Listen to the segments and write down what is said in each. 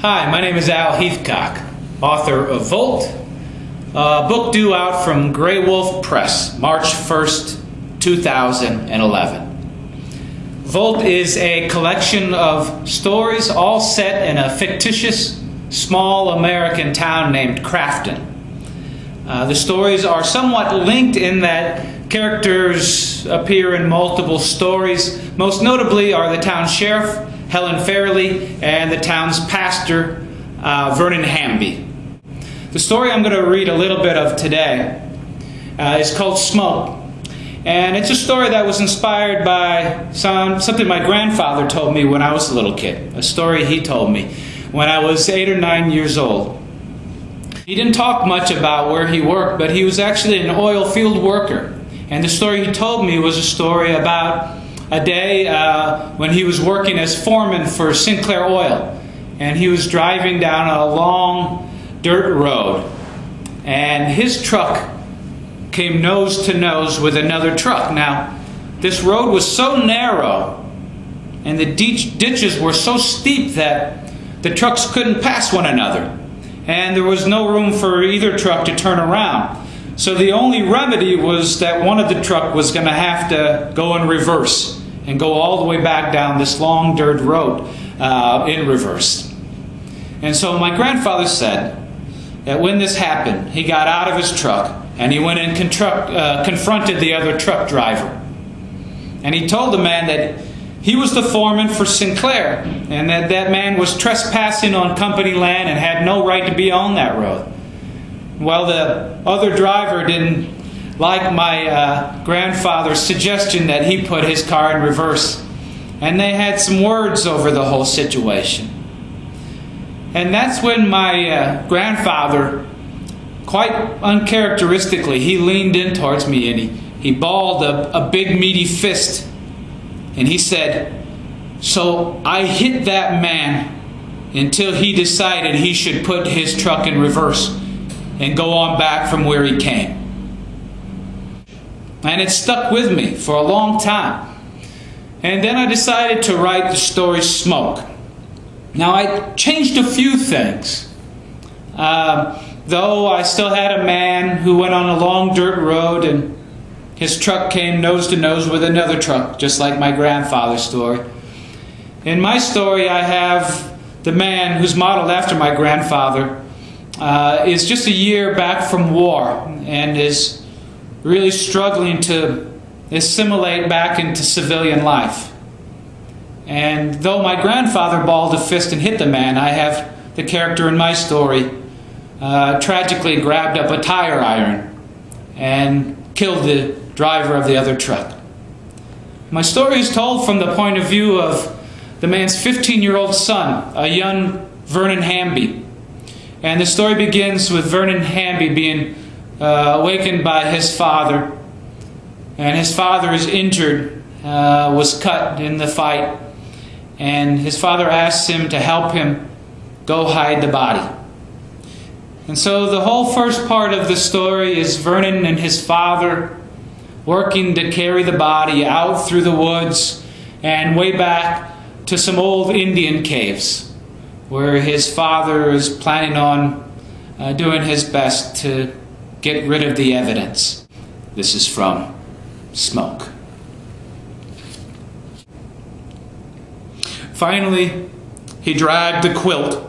Hi, my name is Al Heathcock, author of Volt, a book due out from Graywolf Press, March 1st, 2011. Volt is a collection of stories all set in a fictitious, small American town named Crafton. The stories are somewhat linked in that characters appear in multiple stories. Most notably are the town sheriff, Helen Fairley, and the town's pastor, Vernon Hamby. The story I'm going to read a little bit of today is called Smoke. And it's a story that was inspired by something my grandfather told me when I was a little kid. A story he told me when I was 8 or 9 years old. He didn't talk much about where he worked, but he was actually an oil field worker. And the story he told me was a story about a day when he was working as foreman for Sinclair Oil. And he was driving down a long dirt road. And his truck came nose to nose with another truck. Now, this road was so narrow and the ditches were so steep that the trucks couldn't pass one another. And there was no room for either truck to turn around. So the only remedy was that one of the truck was going to have to go in reverse and go all the way back down this long dirt road in reverse. And so my grandfather said that when this happened, he got out of his truck and he went and confronted the other truck driver. And he told the man that he was the foreman for Sinclair and that that man was trespassing on company land and had no right to be on that road. Well, the other driver didn't like my grandfather's suggestion that he put his car in reverse. And they had some words over the whole situation. And that's when my grandfather, quite uncharacteristically, he leaned in towards me and he balled a big meaty fist. And he said, "So I hit that man until he decided he should put his truck in reverse and go on back from where he came." And it stuck with me for a long time. And then I decided to write the story Smoke. Now I changed a few things. Though I still had a man who went on a long dirt road and his truck came nose to nose with another truck, just like my grandfather's story. In my story I have the man who's modeled after my grandfather is just a year back from war and is really struggling to assimilate back into civilian life. And though my grandfather balled a fist and hit the man, I have the character in my story tragically grabbed up a tire iron and killed the driver of the other truck. My story is told from the point of view of the man's 15-year-old son, a young Vernon Hamby. And the story begins with Vernon Hamby being awakened by his father. And his father is injured, was cut in the fight. And his father asks him to help him go hide the body. And so the whole first part of the story is Vernon and his father working to carry the body out through the woods and way back to some old Indian caves where his father is planning on doing his best to get rid of the evidence. This is from Smoke. Finally, he dragged the quilt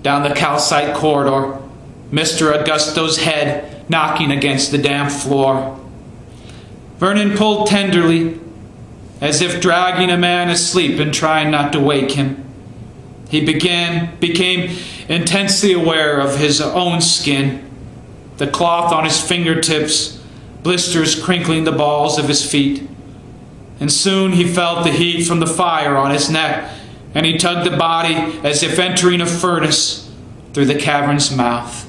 down the calcite corridor, Mr. Augusto's head knocking against the damp floor. Vernon pulled tenderly, as if dragging a man asleep and trying not to wake him. He became intensely aware of his own skin, the cloth on his fingertips, blisters crinkling the balls of his feet. And soon he felt the heat from the fire on his neck, and he tugged the body as if entering a furnace through the cavern's mouth.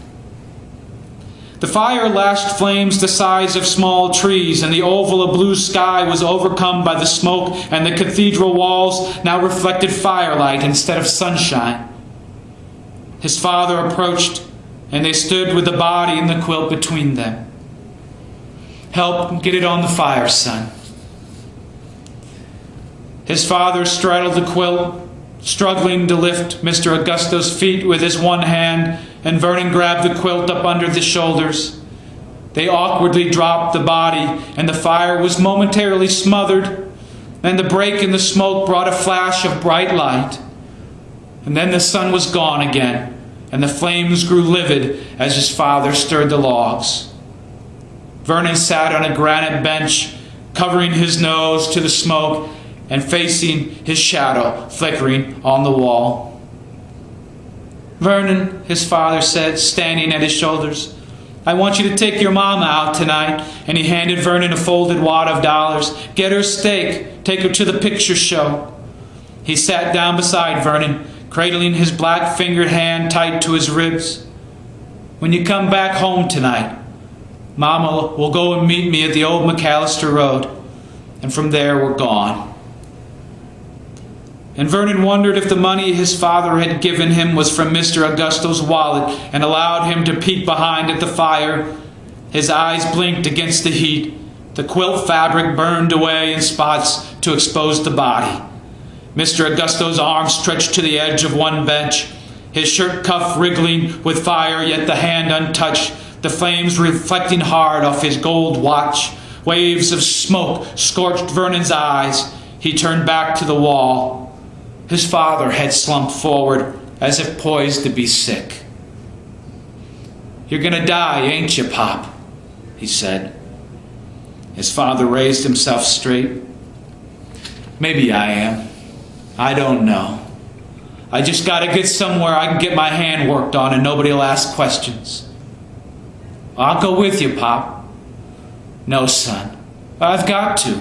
The fire lashed flames the size of small trees, and the oval of blue sky was overcome by the smoke, and the cathedral walls now reflected firelight instead of sunshine. His father approached, and they stood with the body and the quilt between them. "Help get it on the fire, son." His father straddled the quilt struggling to lift Mr. Augusto's feet with his one hand, and Vernon grabbed the quilt up under the shoulders. They awkwardly dropped the body, and the fire was momentarily smothered, and the break in the smoke brought a flash of bright light. And then the sun was gone again, and the flames grew livid as his father stirred the logs. Vernon sat on a granite bench, covering his nose to the smoke and facing his shadow flickering on the wall. "Vernon," his father said, standing at his shoulders, "I want you to take your mama out tonight." And he handed Vernon a folded wad of dollars. "Get her a steak. Take her to the picture show." He sat down beside Vernon, cradling his black-fingered hand tight to his ribs. "When you come back home tonight, Mama will go and meet me at the old McAllister Road, and from there we're gone." And Vernon wondered if the money his father had given him was from Mr. Augusto's wallet and allowed him to peek behind at the fire. His eyes blinked against the heat. The quilt fabric burned away in spots to expose the body. Mr. Augusto's arm stretched to the edge of one bench, his shirt cuff wriggling with fire, yet the hand untouched, the flames reflecting hard off his gold watch. Waves of smoke scorched Vernon's eyes. He turned back to the wall. His father had slumped forward, as if poised to be sick. "You're gonna die, ain't you, Pop?" he said. His father raised himself straight. "Maybe I am. I don't know. I just gotta get somewhere I can get my hand worked on and nobody'll ask questions." "I'll go with you, Pop." "No, son. I've got to."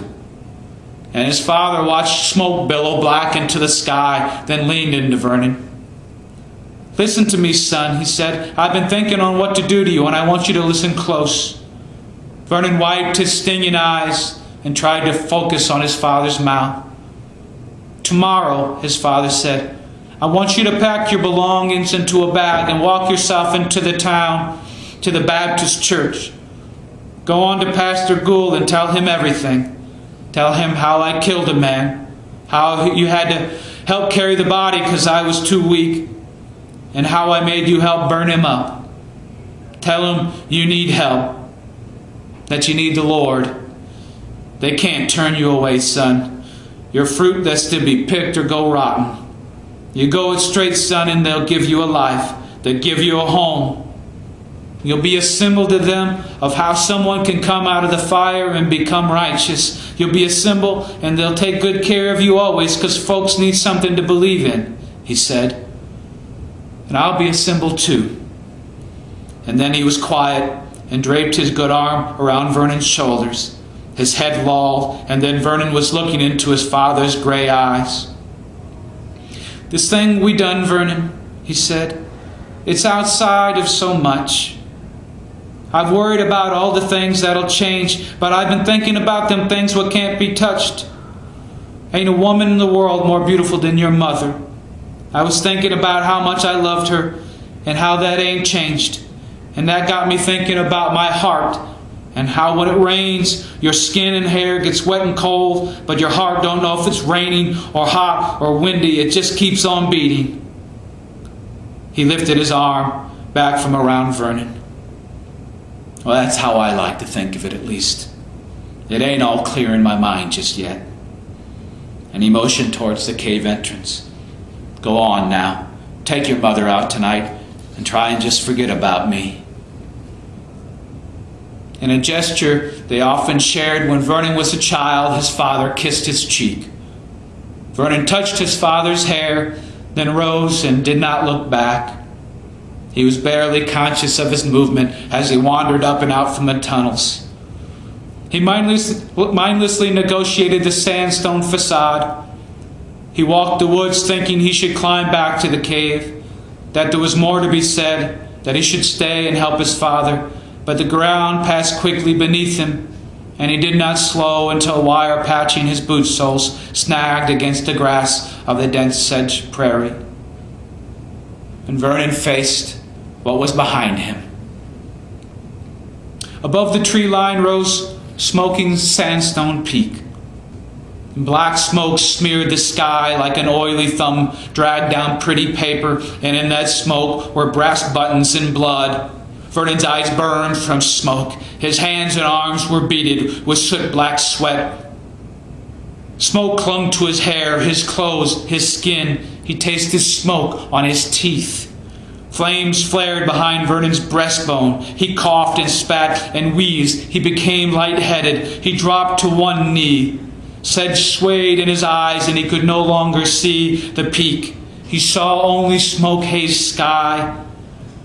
And his father watched smoke billow black into the sky, then leaned into Vernon. "Listen to me, son," he said. "I've been thinking on what to do to you, and I want you to listen close." Vernon wiped his stinging eyes and tried to focus on his father's mouth. "Tomorrow," his father said, "I want you to pack your belongings into a bag and walk yourself into the town, to the Baptist church. Go on to Pastor Gould and tell him everything. Tell him how I killed a man, how you had to help carry the body because I was too weak, and how I made you help burn him up. Tell him you need help, that you need the Lord. They can't turn you away, son. You're fruit that's to be picked or go rotten. You go it straight, son, and they'll give you a life. They'll give you a home. You'll be a symbol to them of how someone can come out of the fire and become righteous. You'll be a symbol, and they'll take good care of you always because folks need something to believe in," he said. "And I'll be a symbol too." And then he was quiet and draped his good arm around Vernon's shoulders. His head lolled, and then Vernon was looking into his father's gray eyes. "This thing we done, Vernon," he said, "it's outside of so much. I've worried about all the things that'll change, but I've been thinking about them things what can't be touched. Ain't a woman in the world more beautiful than your mother. I was thinking about how much I loved her and how that ain't changed. And that got me thinking about my heart and how when it rains, your skin and hair gets wet and cold, but your heart don't know if it's raining or hot or windy. It just keeps on beating." He lifted his arm back from around Vernon. "Well, that's how I like to think of it, at least. It ain't all clear in my mind just yet." And he motioned towards the cave entrance. "Go on now. Take your mother out tonight and try and just forget about me." In a gesture they often shared when Vernon was a child, his father kissed his cheek. Vernon touched his father's hair, then rose and did not look back. He was barely conscious of his movement as he wandered up and out from the tunnels. He mindlessly negotiated the sandstone facade. He walked the woods thinking he should climb back to the cave, that there was more to be said, that he should stay and help his father, but the ground passed quickly beneath him, and he did not slow until wire patching his boot soles snagged against the grass of the dense sedge prairie. And Vernon faced what was behind him. Above the tree line rose smoking Sandstone Peak. Black smoke smeared the sky like an oily thumb dragged down pretty paper, and in that smoke were brass buttons and blood. Vernon's eyes burned from smoke. His hands and arms were beaded with soot-black sweat. Smoke clung to his hair, his clothes, his skin. He tasted smoke on his teeth. Flames flared behind Vernon's breastbone. He coughed and spat and wheezed. He became lightheaded. He dropped to one knee. Sedge swayed in his eyes, and he could no longer see the peak. He saw only smoke-hazed sky.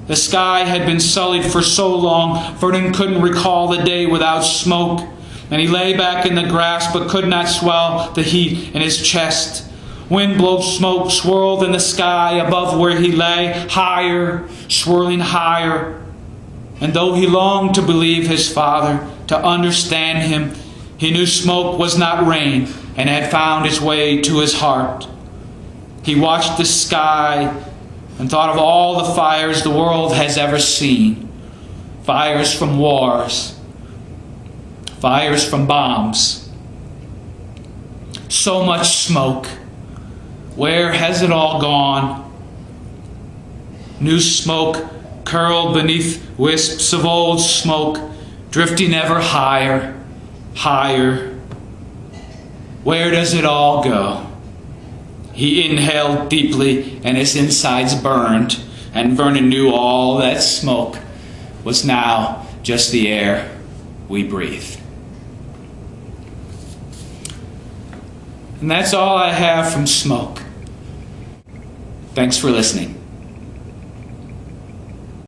The sky had been sullied for so long, Vernon couldn't recall the day without smoke. And he lay back in the grass, but could not swell the heat in his chest. Wind-blown smoke swirled in the sky above where he lay, higher, swirling higher. And though he longed to believe his father, to understand him, he knew smoke was not rain and had found its way to his heart. He watched the sky and thought of all the fires the world has ever seen. Fires from wars, fires from bombs. So much smoke. Where has it all gone? New smoke curled beneath wisps of old smoke, drifting ever higher. Higher. Where does it all go? He inhaled deeply, and his insides burned, and Vernon knew all that smoke was now just the air we breathe. And that's all I have from smoke. Thanks for listening.